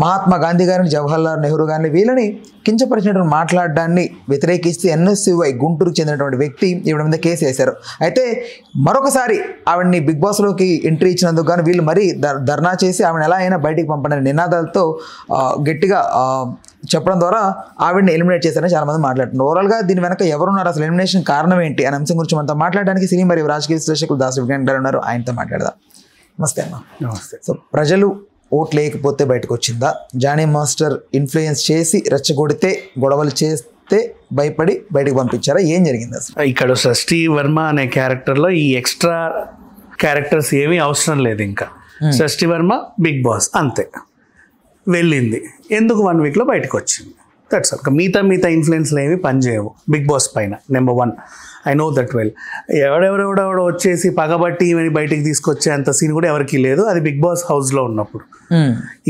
మహాత్మా గాంధీ గారిని, జవహర్లాల్ నెహ్రూ గారిని వీళ్ళని కించపరిచినటువంటి మాట్లాడడాన్ని వ్యతిరేకిస్తూ ఎన్ఎస్యుఐ గుంటూరుకు చెందినటువంటి వ్యక్తి ఈవిడ మీద కేసు వేశారు. అయితే మరొకసారి ఆవిడని బిగ్ బాస్లోకి ఎంట్రీ ఇచ్చినందుకు కానీ వీళ్ళు మరీ ధర్నా చేసి ఆవిడని ఎలా అయినా బయటికి పంపడని నినాదాలతో గట్టిగా చెప్పడం ద్వారా ఆవిడని ఎలిమినేట్ చేశారని చాలామంది మాట్లాడుతున్నారు. ఓవరాల్గా దీని వెనక ఎవరున్నారు, అసలు ఎలిమినేషన్ కారణం ఏంటి అనే అంశం గురించి మనతో మాట్లాడడానికి సినీ మరియు రాజకీయ విశ్లేషకులు దాసు విజ్ఞాన్ గారు ఉన్నారు. ఆయనతో మాట్లాడదాం. నమస్తే అన్న. నమస్తే. సో ప్రజలు ఓట్ లేకపోతే బయటకు వచ్చిందా, జానీ మాస్టర్ ఇన్ఫ్లుయెన్స్ చేసి రెచ్చగొడితే గొడవలు చేస్తే భయపడి బయటకు పంపించారా, ఏం జరిగింది అసలు? ఇక్కడ షష్ఠీ వర్మ అనే క్యారెక్టర్లో ఈ ఎక్స్ట్రా క్యారెక్టర్స్ ఏమీ అవసరం లేదు. ఇంకా షష్ఠీ వర్మ బిగ్ బాస్ అంతే వెళ్ళింది, ఎందుకు 1 వీక్లో బయటకు వచ్చింది, దట్స్ ఆల్. మిగతా ఇన్ఫ్లుయెన్స్లు ఏమి పనిచేయవు బిగ్ బాస్ పైన. Number 1 I know that well. ఎవడెవడెవడెవడో వచ్చేసి పగబట్టి ఈమెని బయటికి తీసుకొచ్చే అంత సీన్ కూడా ఎవరికి లేదు, అది బిగ్ బాస్ హౌస్లో ఉన్నప్పుడు.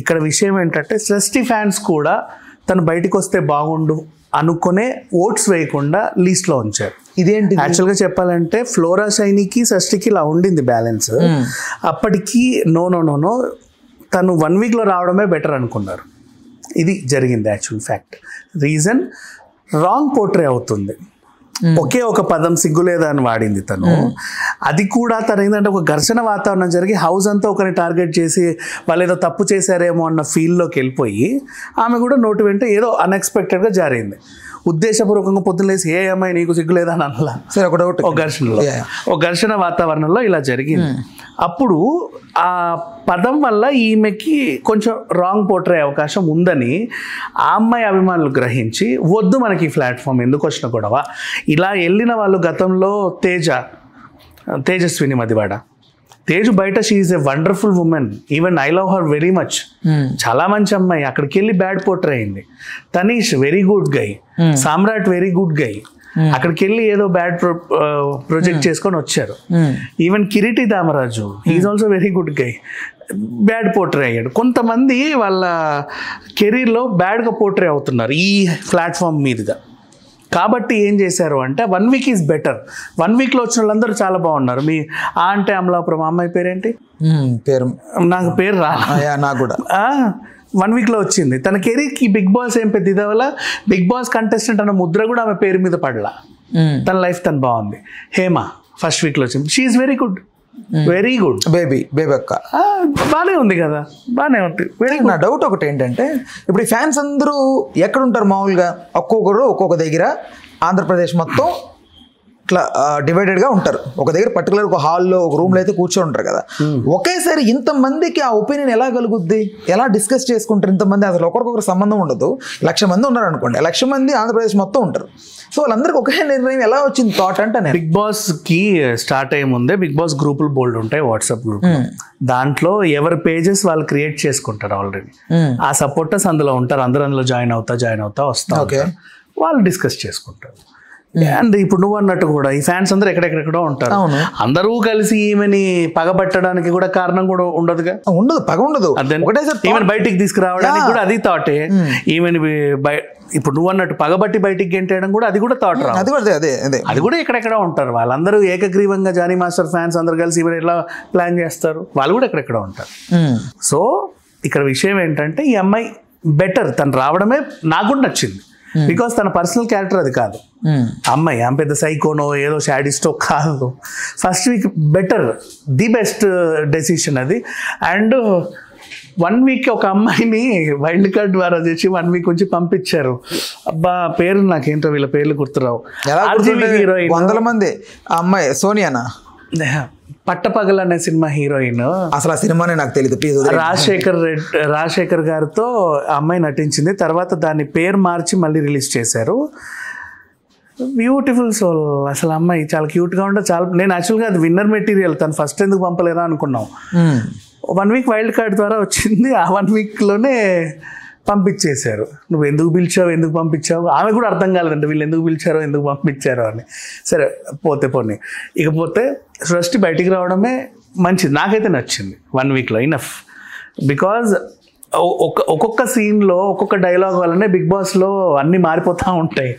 ఇక్కడ విషయం ఏంటంటే షష్ఠీ ఫ్యాన్స్ కూడా తను బయటకు వస్తే బాగుండు అనుకునే ఓట్స్ వేయకుండా లీస్ట్లో ఉంచారు. ఇదేంటి యాక్చువల్గా చెప్పాలంటే ఫ్లోరా షైనీకి షష్ఠీకి ఇలా ఉండింది బ్యాలెన్స్. అప్పటికి నో తను 1 వీక్లో రావడమే బెటర్ అనుకున్నారు. ఇది జరిగింది actual fact. Reason wrong portray అవుతుంది. ఒకే ఒక పదం సిగ్గులేదా అని వాడింది తను. అది కూడా తను ఏంటంటే ఒక ఘర్షణ వాతావరణం జరిగి హౌస్ అంతా ఒకరిని టార్గెట్ చేసి వాళ్ళు ఏదో తప్పు చేశారేమో అన్న ఫీల్లోకి వెళ్ళిపోయి ఆమె కూడా నోటి వెంట ఏదో అన్ఎక్స్పెక్టెడ్గా జారింది. ఉద్దేశపూర్వకంగా పొద్దులేసి ఏ అమ్మాయి నీకు సిగ్గులేదా అని అనలా. సరే, ఒక ఘర్షణ వాతావరణంలో ఇలా జరిగింది. అప్పుడు ఆ పదం వల్ల ఈమెకి కొంచెం రాంగ్ పోర్ట్రే అవకాశం ఉందని ఆ అమ్మాయి అభిమానులు గ్రహించి వద్దు మనకి ఈ ప్లాట్ఫామ్, ఎందుకు వచ్చిన గొడవ. ఇలా వెళ్ళిన వాళ్ళు గతంలో తేజస్విని మదివాడ, తేజు బయట she is a wonderful woman, even I love her very much, చాలా మంచి అమ్మాయి. అక్కడికి వెళ్ళి బ్యాడ్ పోర్ట్రే అయింది. Tanish very good guy, Samrat very good guy, అక్కడికి వెళ్ళి ఏదో బ్యాడ్ ప్రొజెక్ట్ చేసుకొని వచ్చారు. Even Kireeti Damaraju is also very good guy, bad portray అయ్యాడు. కొంతమంది వాళ్ళ కెరీర్లో బ్యాడ్గా పోర్ట్రే అవుతున్నారు ఈ ప్లాట్ఫామ్ మీదుగా. కాబట్టి ఏం చేశారు అంటే 1 వీక్ ఈజ్ బెటర్. 1 వీక్లో వచ్చిన వాళ్ళందరూ చాలా బాగున్నారు. మీ అంటే అమలాపురం అమ్మాయి పేరేంటి, నాకు పేరు రా, నాకు కూడా 1 వీక్లో వచ్చింది. తన కెరీర్కి బిగ్ బాస్ ఏం పెద్ద ఇదవల్ల బిగ్ బాస్ కంటెస్టెంట్ అన్న ముద్ర కూడా ఆమె పేరు మీద పడలా. తన లైఫ్ తను బాగుంది. హేమ ఫస్ట్ వీక్లో వచ్చింది, she is very good, very good. Baby అక్క బాగానే ఉంది కదా, బాగానే ఉంది. నా డౌట్ ఒకటి ఏంటంటే, ఇప్పుడు ఈ ఫ్యాన్స్ అందరూ ఎక్కడ ఉంటారు మామూలుగా? ఒక్కొక్కరు ఒక్కొక్క దగ్గర ఆంధ్రప్రదేశ్ మొత్తం ఇట్లా డివైడెడ్గా ఉంటారు. ఒక దగ్గర పర్టికులర్ ఒక హాల్లో ఒక రూమ్లో అయితే కూర్చొని ఉంటారు కదా. ఒకేసారి ఇంతమందికి ఆ ఒపీనియన్ ఎలా కలుగుద్ది, ఎలా డిస్కస్ చేసుకుంటారు ఇంతమంది? అసలు ఒకరికొకరు సంబంధం ఉండదు. 1,00,000 మంది ఉన్నారు అనుకోండి, 1,00,000 మంది ఆంధ్రప్రదేశ్ మొత్తం ఉంటారు. సో వాళ్ళందరికీ ఒకే నిర్ణయం ఎలా వచ్చింది థాట్ అంటే? బిగ్ బాస్కి స్టార్ట్ అయ్యే ముందే బిగ్ బాస్ గ్రూపులు బోల్డ్ ఉంటాయి, వాట్సాప్ గ్రూప్. దాంట్లో ఎవరి పేజెస్ వాళ్ళు క్రియేట్ చేసుకుంటారు ఆల్రెడీ. ఆ సపోర్టర్స్ అందులో ఉంటారు, అందరూ అందులో జాయిన్ అవుతా వస్తా వాళ్ళు డిస్కస్ చేసుకుంటారు. అండ్ ఇప్పుడు నువ్వు అన్నట్టు కూడా ఈ ఫ్యాన్స్ అందరూ ఎక్కడెక్కడెక్కడో ఉంటారు. అందరూ కలిసి ఈమెని పగబట్టడానికి కూడా కారణం కూడా ఉండదుగా, ఉండదు, పగ ఉండదు. ఈమెను బయటికి తీసుకురావడానికి కూడా అది థాటే. ఈమెని ఇప్పుడు నువ్వు అన్నట్టు పగబట్టి బయటికి గెంటేయడం కూడా అది కూడా థాట్ రా, అది కూడా ఎక్కడెక్కడ ఉంటారు. వాళ్ళందరూ ఏకగ్రీవంగా జానీ మాస్టర్ ఫ్యాన్స్ అందరు కలిసి ఈమెను ఎలా ప్లాన్ చేస్తారు, వాళ్ళు కూడా ఎక్కడెక్కడ ఉంటారు. సో ఇక్కడ విషయం ఏంటంటే ఈ అమ్మాయి బెటర్, తను రావడమే నాకు కూడా నచ్చింది. బికాస్ తన పర్సనల్ క్యారెక్టర్ అది కాదు. అమ్మాయి ఆమె పెద్ద సైకోనో ఏదో షాడిస్టో కాదు. First week better, the best decision అది. అండ్ 1 వీక్ ఒక అమ్మాయిని వైల్డ్ కార్డ్ ద్వారా చేసి 1 వీక్ నుంచి పంపించారు. అబ్బా పేరు నాకేంటో వీళ్ళ పేర్లు గుర్తురావు. హీరోయిన్ 100 మంది అమ్మాయి సోనియానా, పట్టపగల్ అనే సినిమా హీరోయిన్. అసలు ఆ సినిమానే నాకు తెలియదు. రాజశేఖర్ గారితో అమ్మాయి నటించింది. తర్వాత దాని పేరు మార్చి మళ్ళీ రిలీజ్ చేశారు. Beautiful soul. అసలు అమ్మాయి చాలా క్యూట్గా ఉంటే చాలా. నేను యాక్చువల్గా అది విన్నర్ మెటీరియల్, తను ఫస్ట్ ఎందుకు పంపలేదా అనుకున్నాం. 1 వీక్ వైల్డ్ కార్డ్ ద్వారా వచ్చింది. ఆ 1 వీక్లోనే పంపించేశారు. నువ్వు ఎందుకు పిలిచావు, ఎందుకు పంపించావు, ఆమె కూడా అర్థం కాలేదంటే వీళ్ళు ఎందుకు పిలిచారో ఎందుకు పంపించారో అని. సరే పోనీ ఇకపోతే సృష్టి బయటికి రావడమే మంచిది, నాకైతే నచ్చింది. 1 వీక్లో ఇనఫ్. బికాజ్ ఒక్కొక్క సీన్లో ఒక్కొక్క డైలాగ్ వల్లనే బిగ్ బాస్లో అన్నీ మారిపోతూ ఉంటాయి.